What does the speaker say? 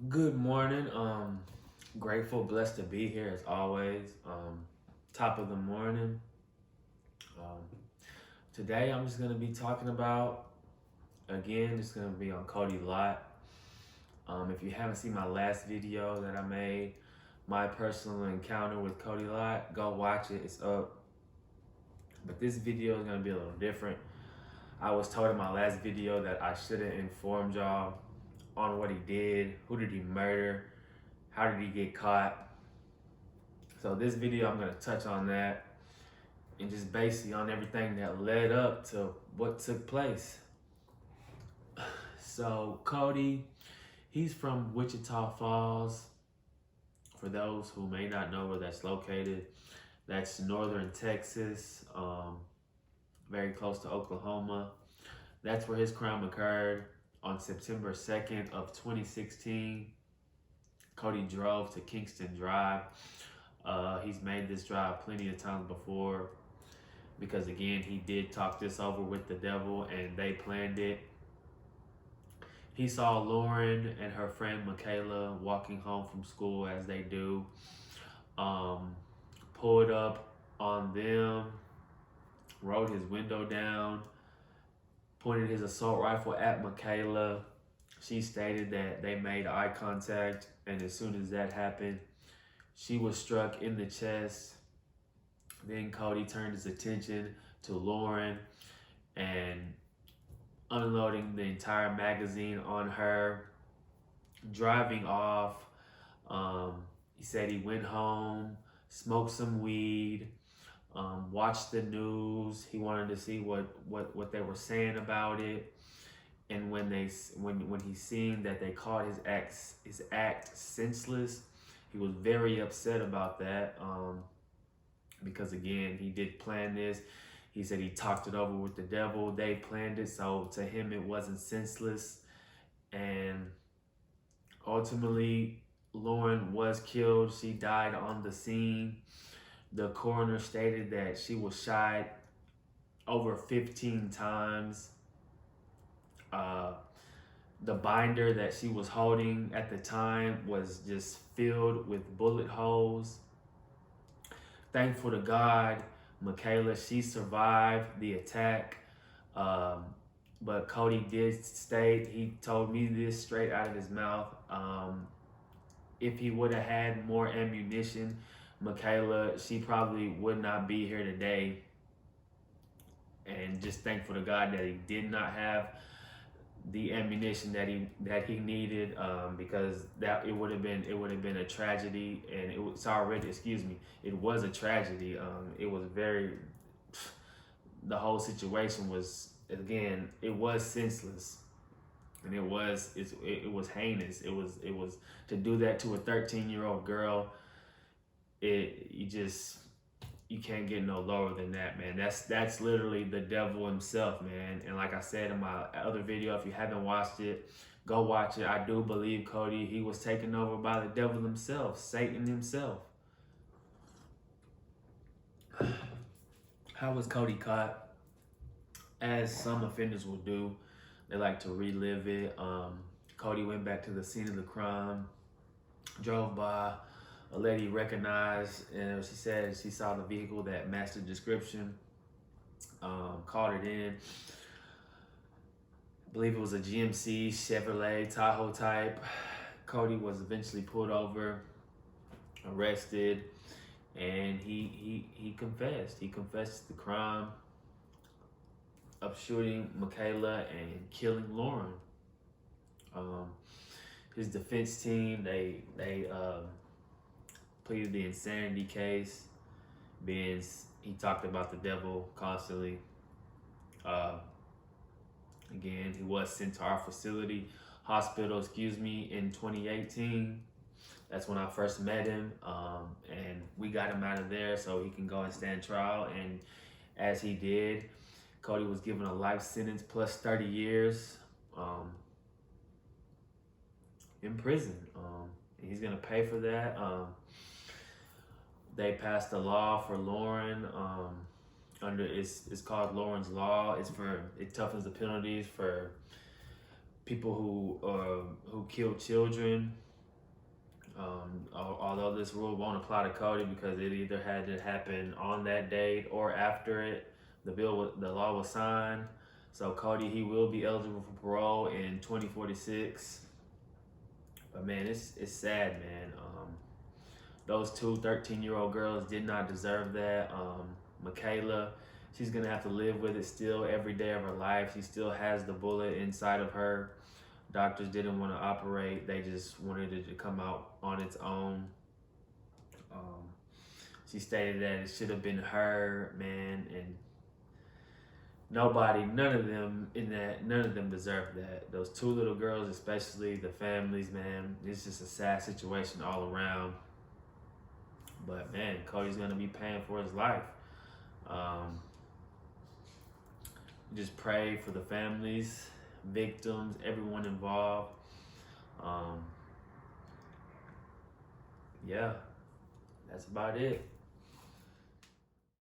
Good morning. Grateful, blessed to be here as always. Top of the morning. Um, Today I'm just gonna be talking about again. Just gonna be on Kody Lott. If you haven't seen my last video that I made, my personal encounter with Kody Lott, go watch it. It's up. But this video is gonna be a little different. I was told in my last video that I should have informed y'all on what he did. Who did he murder? How did he get caught? So this video, I'm gonna touch on that and just basically on everything that led up to what took place. So Kody, he's from Wichita Falls. For those who may not know where that's located, that's northern Texas, very close to Oklahoma. That's where his crime occurred on September 2nd of 2016. Kody drove to Kingston Drive. He's made this drive plenty of times before because, again, he did talk this over with the devil and they planned it. He saw Lauren and her friend Michaela walking home from school as they do. Pulled up on them, rolled his window down, pointed his assault rifle at Michaela. She stated that they made eye contact, and as soon as that happened, she was struck in the chest. Then Kody turned his attention to Lauren and unloading the entire magazine on her, driving off. He said he went home, smoked some weed, watched the news. He wanted to see what they were saying about it. And when he seen that they called his act senseless, he was very upset about that. Because again, he did plan this. He said he talked it over with the devil. They planned it, so to him it wasn't senseless. And ultimately, Lauren was killed. She died on the scene. The coroner stated that she was shot over 15 times. The binder that she was holding at the time was just filled with bullet holes. Thankful to God, Michaela, she survived the attack. But Kody did state, he told me this straight out of his mouth. If he would have had more ammunition, Michaela, she probably would not be here today. And just thankful to God that he did not have the ammunition that he needed, because that it would have been a tragedy, and it was already it was a tragedy. It was very, the whole situation was, again, it was senseless, and it was heinous. It was to do that to a 13-year-old girl. You can't get no lower than that, man. That's literally the devil himself, man. And like I said in my other video, if you haven't watched it, go watch it. I do believe Kody, he was taken over by the devil himself, Satan himself. How was Kody caught? As some offenders will do, they like to relive it. Kody went back to the scene of the crime, drove by. A lady recognized, and she said she saw the vehicle that matched the description, called it in. I believe it was a GMC Chevrolet Tahoe type. Kody was eventually pulled over, arrested, and he confessed. He confessed the crime of shooting Michaela and killing Lauren. His defense team, they pleaded the insanity case, being he talked about the devil constantly. Again, he was sent to our hospital, in 2018. That's when I first met him, and we got him out of there so he can go and stand trial. And as he did, Kody was given a life sentence plus 30 years in prison. And he's gonna pay for that. They passed a law for Lauren. It's called Lauren's Law. It toughens the penalties for people who kill children. Although this rule won't apply to Kody because it either had to happen on that date or after it, the law was signed. So Kody, he will be eligible for parole in 2046. But man, it's sad, man. Those two 13-year-old girls did not deserve that. Michaela, she's gonna have to live with it still every day of her life. She still has the bullet inside of her. Doctors didn't want to operate. They just wanted it to come out on its own. She stated that it should have been her, man, and none of them deserved that. Those two little girls, especially the families, man, it's just a sad situation all around. But man, Kody's gonna be paying for his life. Just pray for the families, victims, everyone involved. Yeah, that's about it.